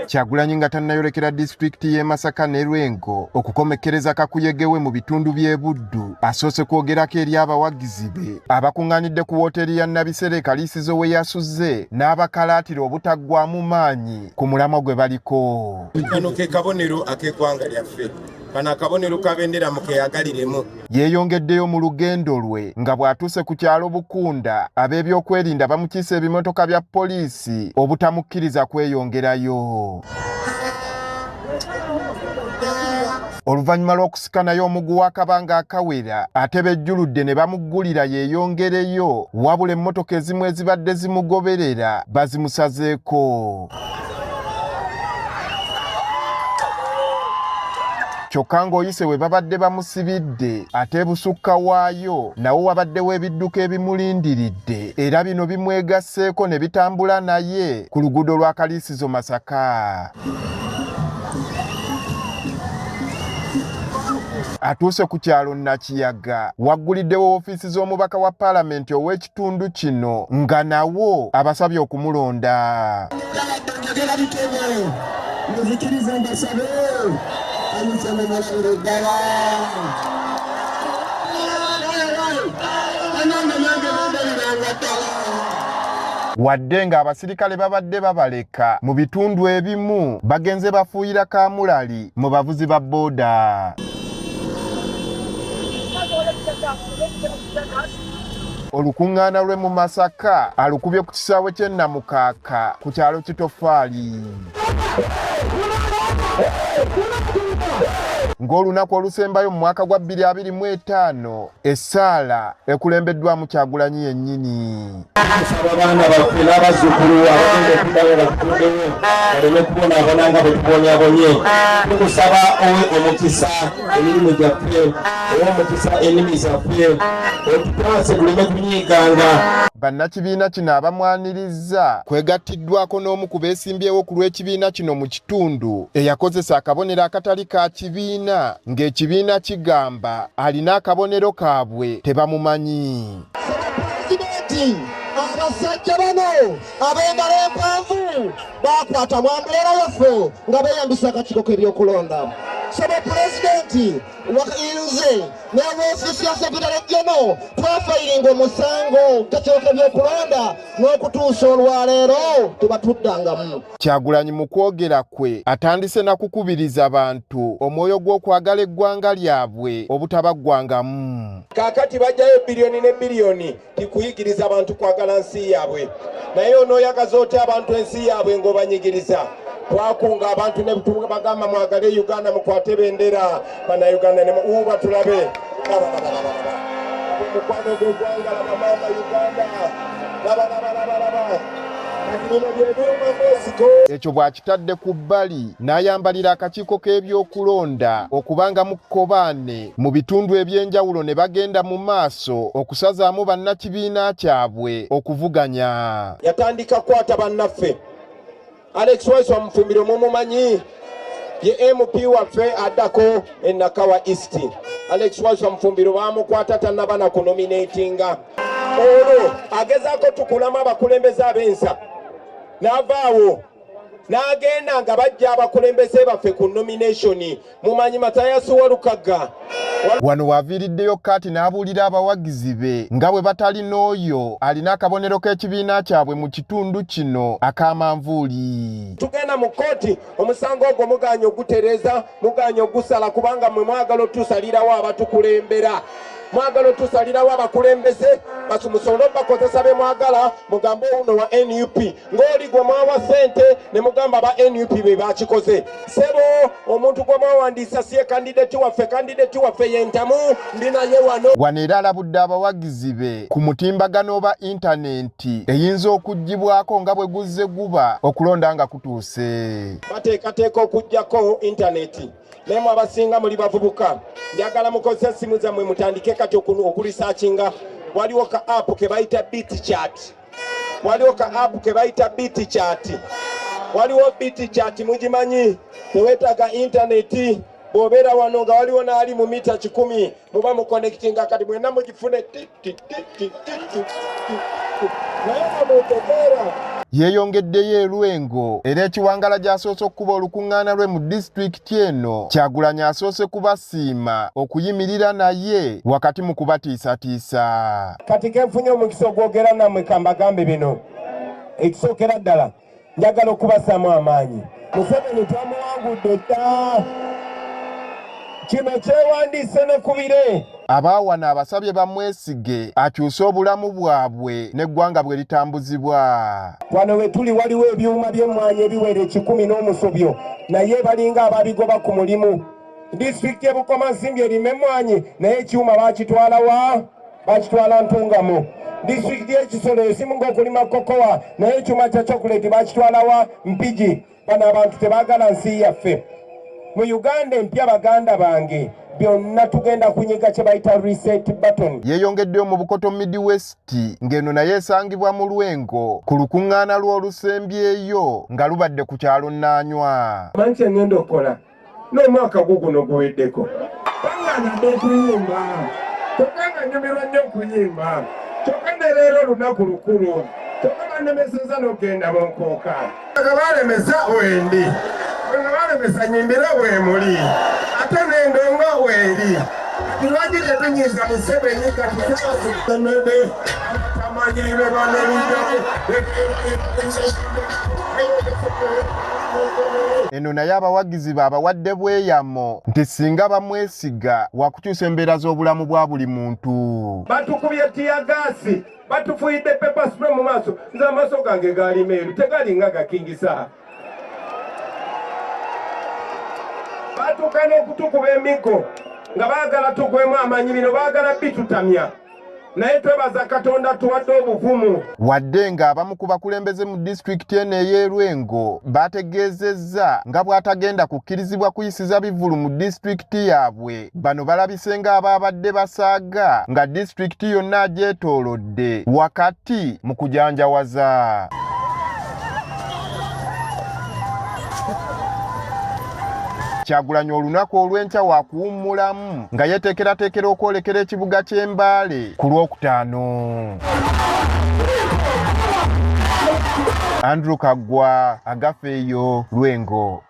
Kyagulanyi nga tannayolekera disitulikiti y'e Masaka ne Lwengo okukomekkereza kakuyegewe mu bitundu by'e Buddu asoose kwogerako eri abawagizi be abakuŋŋaanidde ku wooteeri ya Nabisere Kaliisizo we yasuzze n'abakalaatira obutaggwaamu maanyi ku mulamwa gwe baliko. Kano ke kabonero ak'eggwanga lyaffe. Kano akabonero kabendera mukeyagaliremu. Yeeyongeddeyo mu lugendo lwe nga bw'atuuse ku kyalo Bukunda ab'ebyokwerinda bamukiise ebimotoka bya poliisi obutamukkiriza kweyongerayo. Oluvannyuma lw'okusikanayo omugu w'akabanga akawera ate bejjuludde ne bamuggulira yeeyongereyo wabula emmotoka ezimu ezibadde zimugoberera bazimusazeeko. Kyokka ng'oyise we babadde bamusibidde ate busukka waayo nawo wabaddewo ebidduka ebimulindiridde era bino bimwegasseeko ne bitambula naye ku luguudo lwa Kaliisizo Masaka. Atuuse ku kyalo Nakiyaga wagguliddewo woofiisi z'omubaka wa paalamenti ow'ekitundu kino nga nawo abasabye okumulonda. Wadde nga abasirikale babadde babaleka mu bitundu ebimu bagenze bafuuyira kaamulali mu bavuzi ba booda. Olukuŋŋaana lwe mu Masaka alukubye ku kisaawe ky'e Namukaaka ku kyalo Kitofaali. Ng'olunaku olusembayo mu mwaka gwa 2025 essaala ekulembeddwamu Kyagulanyi yennyini. Abaana baffe n'abazzukulu abagenda okuddayo bakutudeyo baleme kubonaabona nga bwe tubonyaabonye. Tukusaba owe omukisa emirimu gyaffe, owe omukisa ennimi zaffe, otutaase tuleme kunyiiganga. Bannakibiina kino abamwanirizza kwegattiddwako n'omu ku beesimbyewo ku lw'ekibiina kino mu kitundu eyakozesa akabonero akatali ka kibiina ng'ekibiina kigamba alina akabonero kaabwe tebamumanyi. Abasajja bano ab'engalo empanvu bakwata mu ambuleera yaffe nga beeyambisa akakiiko k'ebyokulonda. Saba pulezidenti wakiyinze n'ab'ofiisi ya sekitale jeno twafayiringa omusango kakiiko k'ebyokulonda n'okutuusa olwaleero tebatuddangamu. Kyagulanyi mu kwogera kwe atandise na kukubiriza abantu omwoyo gw'okwagala eggwanga lyabwe obutabaggwangamu. Kaakati bajjayo biliyoni ne biliyoni tikuyigiriza abantu kwagala nsi yaabwe. Naye onooyagaza otya abantu ensi yaabwe ng'obanyigiriza? Twakunga abantu ne bagamba mwagale Uganda mukwate bendera bannayuganda ne uba tulabe. Mukwano gw'eggwanga labamama Uganda. Ekyo bw'akitadde ku bbali n'ayambalira akakiiko k'ebyokulonda okubanga mu kkobaane mu bitundu eby'enjawulo ne bagenda mu maaso okusazaamu bannakibiina kyabwe okuvuganya. Yatandika kukwata bannaffe. Alex Wise wamufumbire mumumanyi ye MP waffe addako e Nakawa East. Alex Wise wamufumbire bamukwata tannabana ku nominatinga. Olwo agezaako tukulamu abakulembeze ab'ensa n'avaawo n'agenda nga bajja abakulembeze baffe ku nomination. Mumanyi Matayasi Walukagga wano waaviiriddeyo kati n'abuulira abawagizi be nga bwe batali n'oyo alina akabonero k'ekibiina kyabwe mu kitundu kino ak'amanvuuli. Tugenda mu kkooti omusango ogwo mugaanya ogutereeza, mugaanya ogusala kubanga mwe mwagala otusalirawo abatukulembera. Mwagala otusalirawo abakulembeze basumusola bakozesa be mwagala mugambo uno wa NUP ng'oli gwe mwawa ssente ne mugamba ba NUP be bakikoze. Sebo omuntu gwe mwawandiisa siye kandidati waffe yentamu ndi naye wano. Wano era alabudde abawagizi be ku mutimbagano oba intaneti eyinza okuggibwako nga bwe guzze guba okulonda nga kutuuse. Bateekateeka okuggyako intaneti. Nemu abasinga muli bavubuka njagala mukozesa essimu zammwe mutandike kati okulisaachinga. Waliwo ka app ke bayita BitChat. Waliwo BitChat mugimanyi teweetaaga intaneti. Bw'obeera wano nga waliwo n'ali mu mita 10 muba muconnectinga kati mwenna mugifune naye mutegeera. yeeyongeddeyo e Lwengo era ekiwangala gy'asoose okukuba olukuŋŋaana lwe mu disitulikiti eno Kyagulanyi asoose kubasiima okuyimirira naye wakati mu kubatiisatiisa. Kati kenfunye omukisa ogwogera nammwe kambagambe bino ekisookera ddala njagala okubasaamu amaanyi. Museveni twamuwangudde dda, kino kyewandiise ne ku bire. Abaawana abasabye bamwesige akyuse obulamu bwabwe n'eggwanga bwe litambuzibwa. Wano we tuli waliwo ebyuma by'emmwanyi ebiwera 1,000 n'omusobyo naye balinga ababigoba ku mulimu. Disitulikiti y'e Bukomansimbi erima emmwanyi naye ekyuma baakitwala wa? Baakitwala Ntungamo. Disitulikiti y'e Kisoro esimu ng'okulima kokowa naye ekyuma kya chocolate baakitwala wa? Mpigi. Bano abantu tebaagala nsi yaffe. Mu Uganda empya baganda bange byonna tugenda kunyiga kye bayita reset button. Yeeyongeddeyo mu Bukoto Midwest ng'eno naye esangibwa mu Lwengo ku lukuŋŋaana lw'olusembyeyo nga lubadde ku kyalo Nnaanywa. Manyi kye ngenda okukola n'omwaka guno guweddeko baŋŋanadde okuyimba kyokka nga nyumirwa nnyo okuyimba kyokka ne leero olunaku lukulu kyokka bannemeseza n'ogenda bonkooka nga baalemesa wendi nga baalemesa nyimbira wemuli ate n'endonga weeri kati lwagire tunyiza Museveni kati sebasenede abatamanyiribe banebijjaku. Eno naye abawagizi babawadde bweyamo nti singa bamwesiga wakukyusa embeera z'obulamu bwa buli muntu. Batukubye tiyagaasi, batufuyidde pepper spray mu maaso, nze amaaso gange gaali meeru tegalinga gakingisa. Batuuka n'okutukuba emiggo nga baagala tugwemu amaanyi, bino baagala bitutamya. Naye twebaza Katonda tuwadde obuvumu. Wadde ng'abamu ku bakulembeze mu disitulikiti eno ey'e Lwengo bategeezezza nga bw'atagenda kukkirizibwa kuyisiza bivvulu mu disitulikiti yaabwe, bano balabise ng'abaabadde basaaga nga disitulikiti yonna agyetoolodde wakati mu kujanjawaza. Kyagulanyi olunaku olw'enkya wa kuwummulamu nga yeeteekerateekera okwolekera ekibuga ky'e Mbale ku Lwokutaano. Andrew Kaggwa, Agafeeyo, Lwengo.